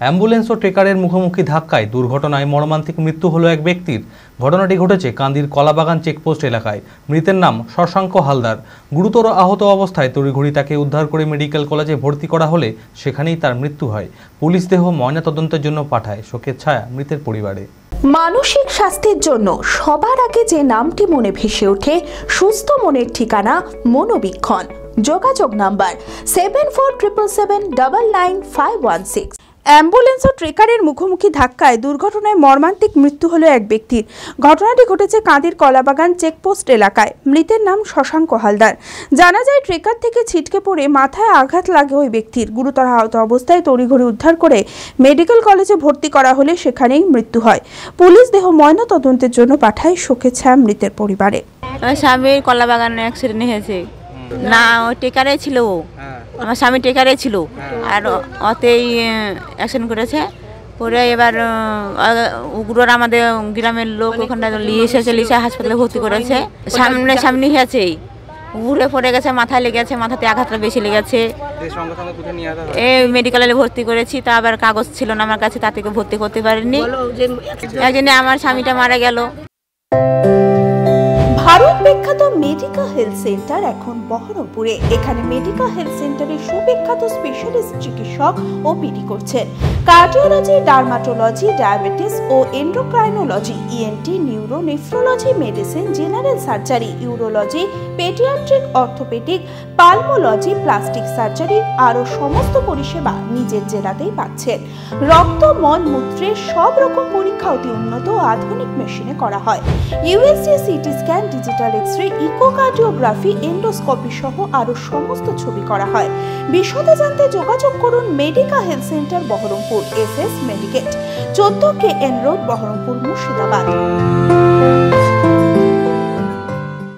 Ambulance ও ট্রেকারের মুখোমুখি ধাক্কায় দুর্ঘটনায় মর্মান্তিক মৃত্যু হলো এক ব্যক্তির। ঘটনাটি ঘটেছে কান্দির কলাবাগান চেকপোস্ট এলাকায়। মৃতের নাম শশাঙ্ক হালদার। গুরুতর আহত অবস্থায় তড়িঘড়ি তাকে উদ্ধার করে মেডিকেল কলেজে ভর্তি করা হলে সেখানেই তার মৃত্যু হয়। পুলিশ দেহ ময়নাতদন্তের জন্য পাঠায়। শোকের ছায়া মৃতের পরিবারে। মানসিক স্বাস্থ্যের জন্য সবার আগে যে নামটি মনে ভেসে ওঠে, সুস্থ মনের ঠিকানা মনোবীক্ষণ। যোগাযোগ নাম্বার 7477799516। অ্যাম্বুলেন্স ও ট্রেকারের মুখোমুখি ধাক্কায় দুর্ঘটনায় মর্মান্তিক মৃত্যু হলো এক ব্যক্তির। ঘটনাটি ঘটেছে কাঁদির কলাবাগান চেকপোস্ট এলাকায়। মৃতের নাম শশাঙ্ক হালদার। জানা যায়, ট্রেকার থেকে ছিটকে পড়ে মাথায় আঘাত লাগে ওই ব্যক্তির। গুরুতর আহত অবস্থায় তড়িঘড়ি উদ্ধার করে মেডিকেল কলেজে ভর্তি করা হলে সেখানেই মৃত্যু হয়। পুলিশ দেহ ময়নাতদন্তের জন্য পাঠায়। শোকের ছায়া মৃতের পরিবারে। স্বামীর কলাবাগানে অ্যাক্সিডেন্ট হয়েছে না, ও টেকারে ছিল, আমার স্বামী টেকারে ছিল, আর অতেই অ্যাক্সিডেন্ট করেছে। পরে এবার উগ্রর আমাদের গ্রামের লোক ওখানটা নিয়ে এসেছে, হাসপাতালে ভর্তি করেছে। সামনে হয়েছে, ঘুরে পড়ে গেছে, মাথায় লেগেছে, মাথাতে আঘাতটা বেশি লেগেছে। এই মেডিকেলে ভর্তি করেছি, তা আবার কাগজ ছিল না আমার কাছে, তাতে ভর্তি করতে পারিনি। একদিনে আমার স্বামীটা মারা গেল। ভারত বিখ্যাত মেডিকা হেলথ সেন্টার এখন বহরমপুরে। এখানে মেডিকা হেলথ সেন্টারে সুবিখ্যাত স্পেশালিস্ট চিকিৎসক ওপিডি করছেন। কার্ডিওলজি, ডার্মাটোলজি, ডায়াবেটিস ও endocrinology, ENT, neuro, nephrology, medicine, general surgery, urology, paediatric, orthopaedic, pulmonology, plastic surgery আরও সমস্ত পরিষেবা নিজের জেলাতেই পাচ্ছেন। রক্ত, মল, মূত্রের সব রকম পরীক্ষা অতি উন্নত ও আধুনিক মেশিনে করা হয়। USG, CT scan, digital X ray, echocardiography, endoscopy সহ আরো সমস্ত ছবি করা হয়। বিশদে জানতে যোগাযোগ করুন Medica health centre Baharampur, SS Medicate, 14 KN road, Baharampur, Murshidabad.